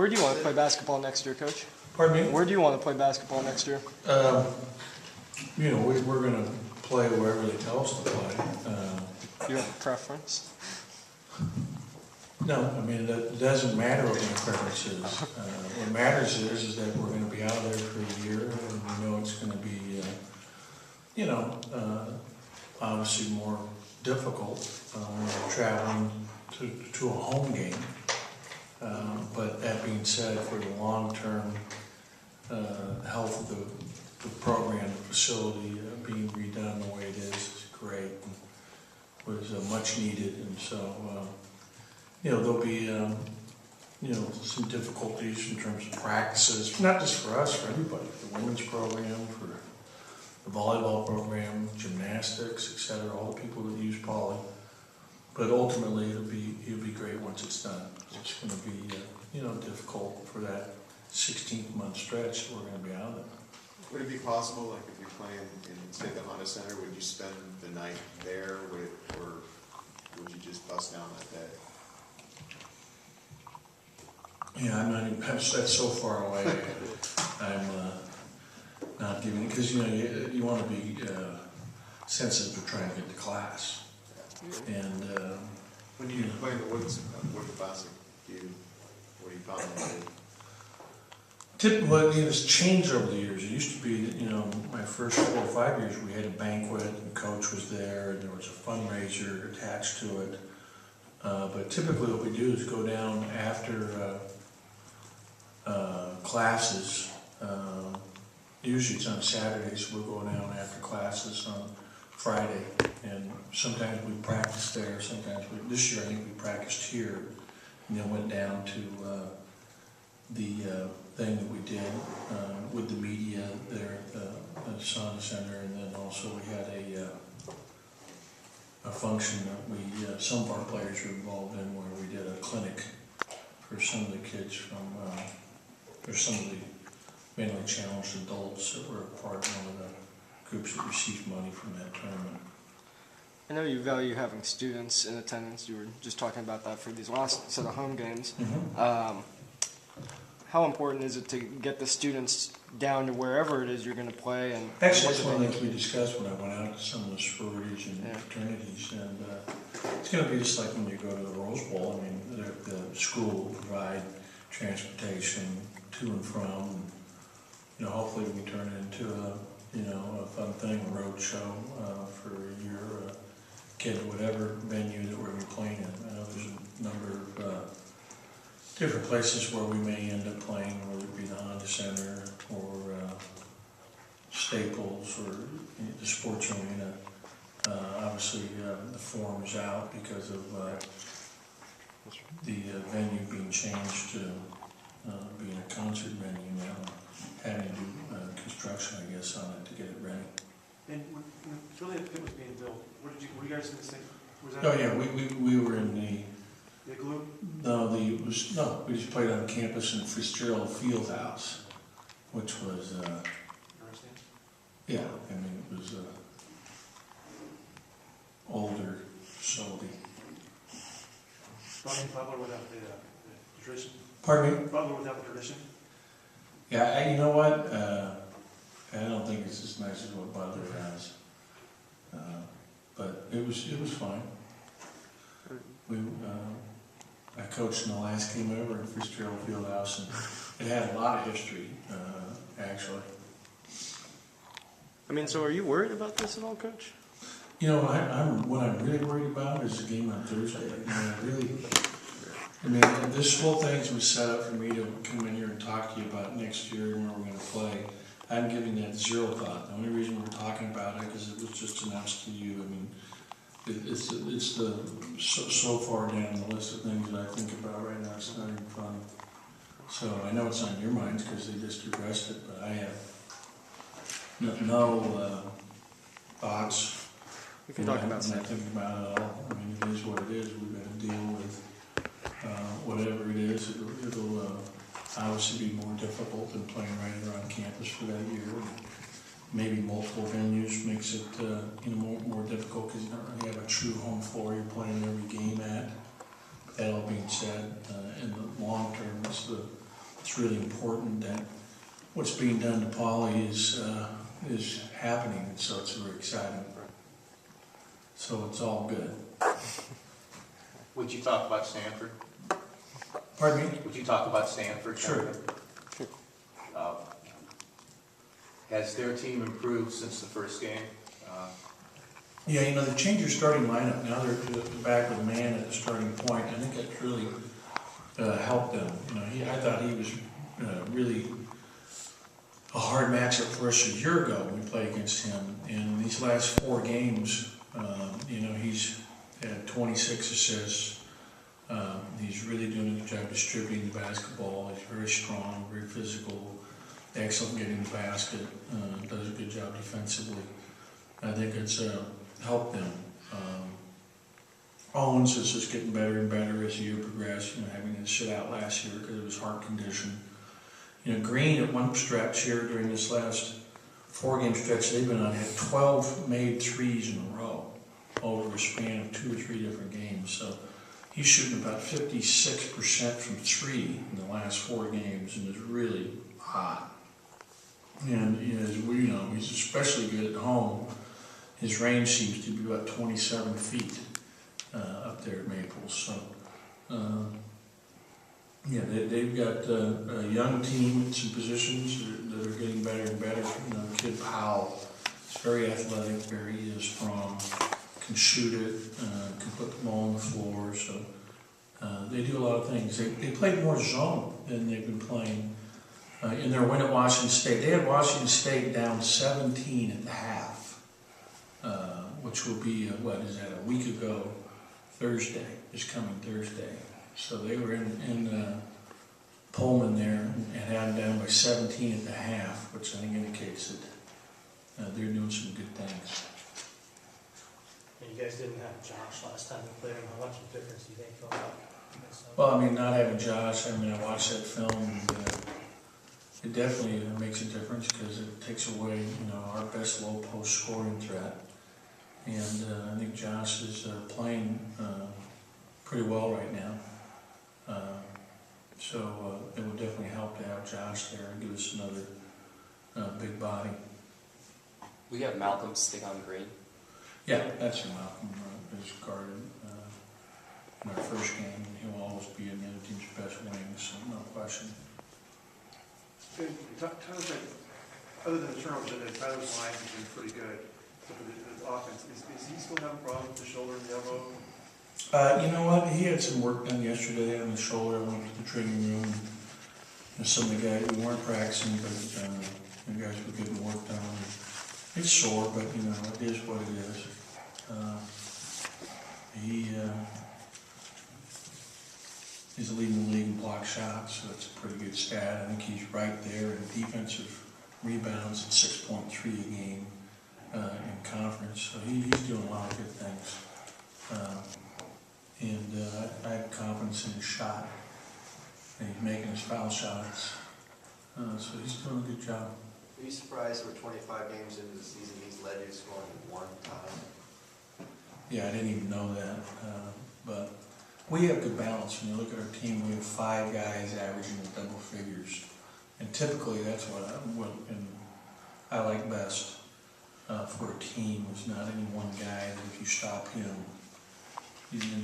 Where do you want to play basketball next year, Coach? Pardon me? Where do you want to play basketball next year? We're going to play wherever they tell us to play. You have a preference? No, I mean, it doesn't matter what my preference is. What matters is that we're going to be out there for a year, and we know it's going to be, obviously more difficult when you're traveling to a home game. But that being said, for the long-term health of the program, the facility being redone the way it is great. And was much needed, and so there'll be some difficulties in terms of practices, not just for us, for everybody, the women's program, for the volleyball program, gymnastics, etc. All the people that use poly. But ultimately, it'll be great once it's done. It's going to be difficult for that 16-month stretch that we're going to be out there. Would it be possible, like if you're playing in, say, the Honda Center, would you spend the night there, or would you just bust down that day? Yeah, I'm not even, that's so far away. I'm not giving it, because you want to be sensitive to trying to get to class. And when you play in the Woods Classic, what do you find? Typically, it's changed over the years. It used to be that, my first 4 or 5 years, we had a banquet, and the coach was there, and there was a fundraiser attached to it. But typically what we do is go down after classes. Usually it's on Saturdays, so we'll go down after classes on Friday. And sometimes we practice there, this year I think we practiced here, and then went down to the thing that we did with the media there at the Sauna Center, and then also we had a function that some of our players were involved in, where we did a clinic for some of the kids or some of the mentally challenged adults that were part of one of the groups that received money from that tournament. I know you value having students in attendance. You were just talking about that for these last set of home games. Mm-hmm. How important is it to get the students down to wherever it is you're going to play? And actually, that's one of the things we discussed when I went out to some of the sororities and fraternities, and it's going to be just like when you go to the Rose Bowl. I mean, the school will provide transportation to and from. Hopefully we can turn it into a fun thing, a road show for your kid, whatever venue that we're going to be playing in. I know there's a number of different places where we may end up playing, whether it be the Honda Center or Staples or the sports arena. Obviously, the form is out because of the venue being changed to being a concert venue now, having to do construction, I guess, on it to get it ready. And when Philly Pit was being built, were you guys in the same? Oh yeah, we were in the igloo? No, we just played on campus in Fitzgerald Fieldhouse, which was yeah, I mean it was older facility. Butler without the tradition. Pardon me? Butler without the tradition. Yeah, you know what? I don't think it's as nice as what Butler has, but it was fine. I coached in the last game ever at Fitzgerald Fieldhouse, and it had a lot of history, actually. I mean, so are you worried about this at all, Coach? What I'm really worried about is the game on Thursday. This whole thing was set up for me to come in here and talk to you about next year and where we're going to play. I'm giving that zero thought. The only reason we're talking about it is it was just announced to you. I mean, it's so far down the list of things that I think about right now. It's not even funny. So I know it's on your minds because they just addressed it, but I have no thoughts. We can talk about something. Think about it at all. I mean, it is what it is. We've got to deal with whatever it is. It'll obviously be more difficult than playing right around campus for that year. Maybe multiple venues makes it more difficult because you don't really have a true home floor you're playing every game at. That all being said, in the long term, it's the it's really important that what's being done to Poly is happening, and so it's very exciting. So it's all good. Would you talk about Stanford? Pardon me? Would you talk about Stanford? Sure. Uh, Has their team improved since the first game? Yeah, you know, they changed their starting lineup. Now they're back with man at the starting point. I think that's really helped them. You know, I thought he was really a hard matchup for us a year ago when we played against him. In these last 4 games, you know, he's had 26 assists. He's really doing a good job distributing the basketball. He's very strong, very physical, excellent getting the basket, does a good job defensively. I think it's helped them. Owens is just getting better and better as the year progressed, you know, having to sit out last year because of his heart condition. You know, Green at one stretch here during this last 4-game stretch they've been on had 12 made threes in a row over a span of 2 or 3 different games. So he's shooting about 56% from 3 in the last 4 games and is really hot. And as we know, he's especially good at home. His range seems to be about 27 feet up there at Maples. So, yeah, they've got a young team in some positions that are getting better and better. You know, the kid Powell is very athletic, very strong, can shoot it, can put the ball on the floor. So they do a lot of things. They played more zone than they've been playing in their win at Washington State. They had Washington State down 17 at the half, which will be, what is that, a week ago, Thursday, this coming Thursday. So they were in Pullman there and had them down by 17 at the half, which I think indicates that they're doing some good things. And you guys didn't have Josh last time you played him. How much of a difference do you think he'll have? Well, I mean, not having Josh, I mean, I watched that film and it definitely makes a difference because it takes away, you know, our best low post scoring threat. And I think Josh is playing pretty well right now. So it would definitely help to have Josh there and give us another big body. We have Malcolm stick on green. Yeah, that's who Malcolm is guarded in our first game. And he'll always be in the other team's best wing, so no question. Tyler's like, other than the turnovers, Tyler's line has been pretty good. So for the offense, is he still having problems with the shoulder and the elbow? You know what? He had some work done yesterday on the shoulder. I went to the training room. And some of the guys, we weren't practicing, but the guys were getting work done. It's sore, but you know, it is what it is. He's leading the league in block shots, so that's a pretty good stat. I think he's right there in defensive rebounds at 6.3 a game in conference. So he's doing a lot of good things. And I have confidence in his shot. And he's making his foul shots. So he's doing a good job. Are you surprised we're 25 games into the season, he's led you scoring 1 time? Yeah, I didn't even know that. But we have good balance. When you look at our team, we have 5 guys averaging in double figures. And typically that's what I like best for a team. Is not any one guy that if you stop him, he's going to